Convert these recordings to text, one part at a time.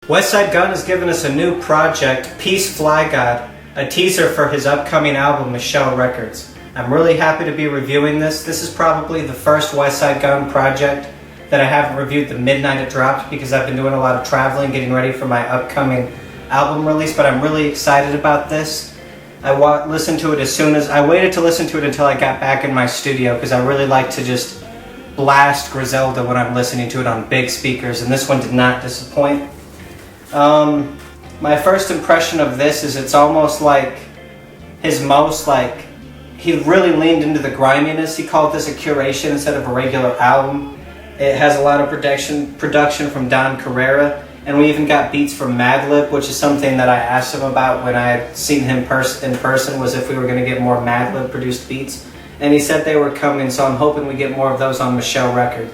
Westside Gunn has given us a new project, Peace Flygod, a teaser for his upcoming album, Michelle Records. I'm really happy to be reviewing this. This is probably the first Westside Gunn project that I haven't reviewed the midnight it dropped because I've been doing a lot of traveling, getting ready for my upcoming album release, but I'm really excited about this. I listened to it as soon as, I waited to listen to it until I got back in my studio because I really like to just blast Griselda when I'm listening to it on big speakers, and this one did not disappoint. My first impression of this is it's almost like his most, he really leaned into the griminess. He called this a curation instead of a regular album. It has a lot of production from Don Carrera, and we even got beats from Madlib, which is something that I asked him about when I had seen him in person, was if we were going to get more Madlib produced beats. And he said they were coming, so I'm hoping we get more of those on Michelle Records.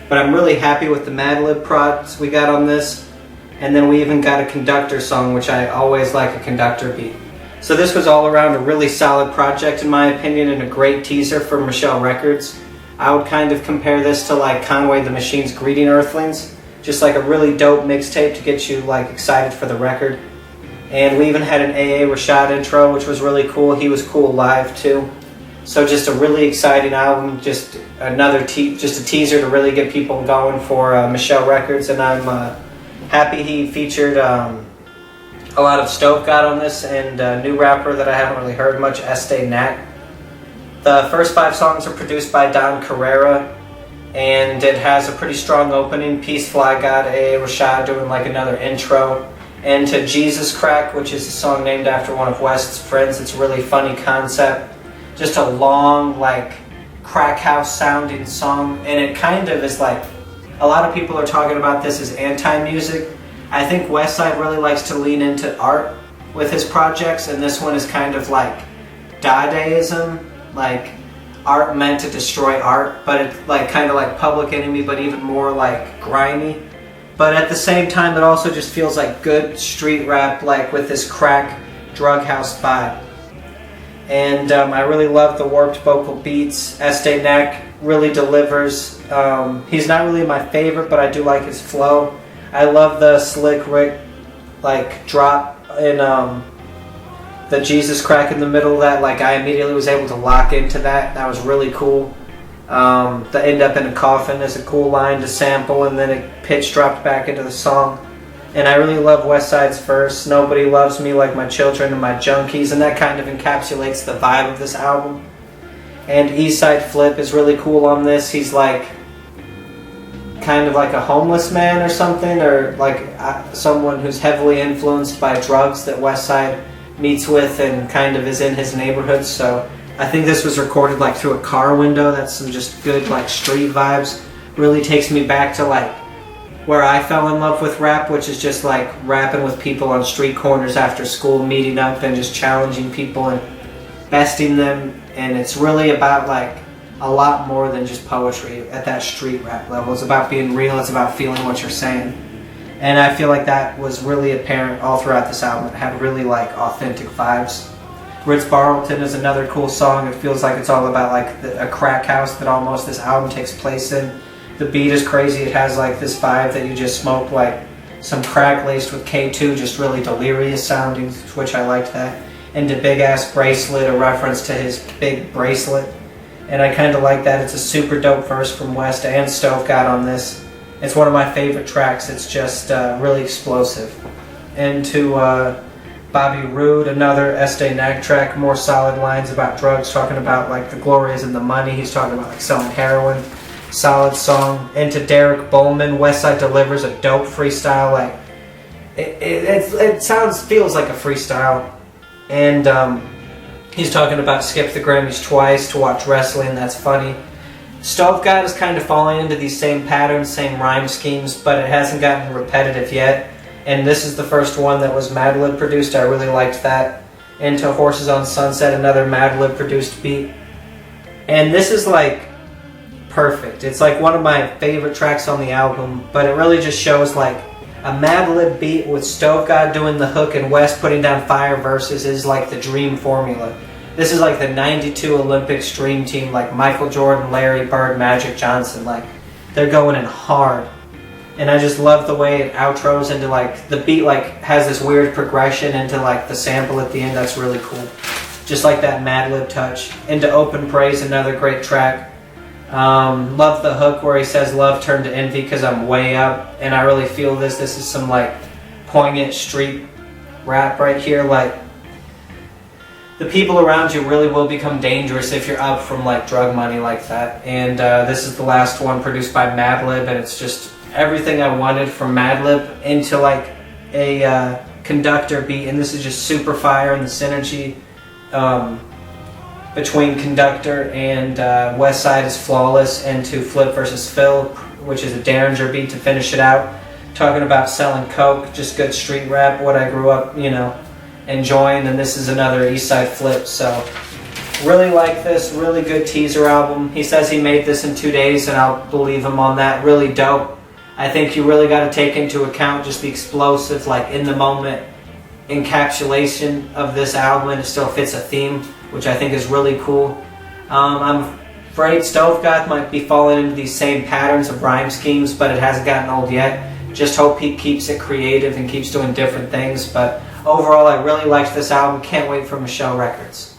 But I'm really happy with the Madlib prods we got on this. And then we even got a conductor song, which I always like a conductor beat. So this was all around a really solid project in my opinion, and a great teaser for Michelle Records. I would kind of compare this to like Conway the Machine's Greeting Earthlings. Just like a really dope mixtape to get you like excited for the record. And we even had an AA Rashad intro, which was really cool. He was cool live too. So just a really exciting album, just another just a teaser to really get people going for Michelle Records. And I'm happy he featured a lot of Flygod on this, and a new rapper that I haven't really heard much, Knack. The first 5 songs are produced by Don Carrera, and it has a pretty strong opening. Peace Flygod, AA Rashad doing like another intro, and to Jesus Crack, which is a song named after one of West's friends. It's a really funny concept, just a long like crack house sounding song, and it kind of is like, a lot of people are talking about this as anti-music. I think Westside really likes to lean into art with his projects, and this one is kind of like Dadaism, like art meant to destroy art, but it's like kind of like Public Enemy, but even more like grimy. But at the same time, it also just feels like good street rap, like with this crack drug house vibe. And I really love the warped vocal beats. Knack really delivers. He's not really my favorite, but I do like his flow. I love the Slick Rick like drop in the Jesus Crack in the middle of that. Like I immediately was able to lock into that. That was really cool. The end up in a coffin is a cool line to sample, and then it pitch dropped back into the song. And I really love Westside's verse, nobody loves me like my children and my junkies, and that kind of encapsulates the vibe of this album. And Eastside Flip is really cool on this. He's like kind of like a homeless man or something, or like someone who's heavily influenced by drugs that Westside meets with and kind of is in his neighborhood. So I think this was recorded like through a car window. That's some just good like street vibes. Really takes me back to like where I fell in love with rap, which is just like rapping with people on street corners after school, meeting up and just challenging people and besting them. And it's really about like a lot more than just poetry at that street rap level. It's about being real, it's about feeling what you're saying. And I feel like that was really apparent all throughout this album. It had really like authentic vibes. Ritz Barlton is another cool song. It feels like it's all about like a crack house that almost this album takes place in. The beat is crazy. It has like this vibe that you just smoke like some crack laced with K2, just really delirious sounding, which I liked that. And the Big Ass Braclet, a reference to his big bracelet. And I kind of like that. It's a super dope verse from West and Flygod on this. It's one of my favorite tracks. It's just really explosive. And to Bobby Roode, another Knack track, more solid lines about drugs, talking about like the glories and the money. He's talking about like selling heroin. Solid song. And to Derek Bowman, Westside delivers a dope freestyle. Like it feels like a freestyle. And he's talking about skip the Grammys twice to watch wrestling. That's funny. Flygod is kind of falling into these same patterns, same rhyme schemes, but it hasn't gotten repetitive yet. And this is the first one that was Madlib produced. I really liked that. And to Horses on Sunset, another Madlib produced beat. And this is like perfect. It's like one of my favorite tracks on the album, but it really just shows like a Madlib beat with Flygod doing the hook and West putting down fire verses is like the dream formula. This is like the 92 Olympics dream team, like Michael Jordan, Larry Bird, Magic Johnson. Like they're going in hard. And I just love the way it outros into like, the beat like has this weird progression into like the sample at the end. That's really cool. Just like that Mad Lib touch. Into Open Praise, another great track. Love the hook where he says love turned to envy because I'm way up, and I really feel this. This is some like poignant street rap right here. Like, the people around you really will become dangerous if you're up from like drug money like that. And this is the last one, produced by Madlib, and it's just everything I wanted from Madlib into like a conductor beat. And this is just super fire, and the synergy between Conductor and Westside is flawless. And to Flip versus Phil, which is a Derringer beat to finish it out, talking about selling coke, just good street rap, what I grew up, you know, enjoying. And this is another Eastside Flip. So really like this, really good teaser album. He says he made this in 2 days, and I'll believe him on that. Really dope. I think you really got to take into account just the explosive, like in the moment encapsulation of this album, and it still fits a theme, which I think is really cool. I'm afraid Stovegoth might be falling into these same patterns of rhyme schemes, but it hasn't gotten old yet. Just hope he keeps it creative and keeps doing different things. But overall, I really liked this album. Can't wait for Michelle Records.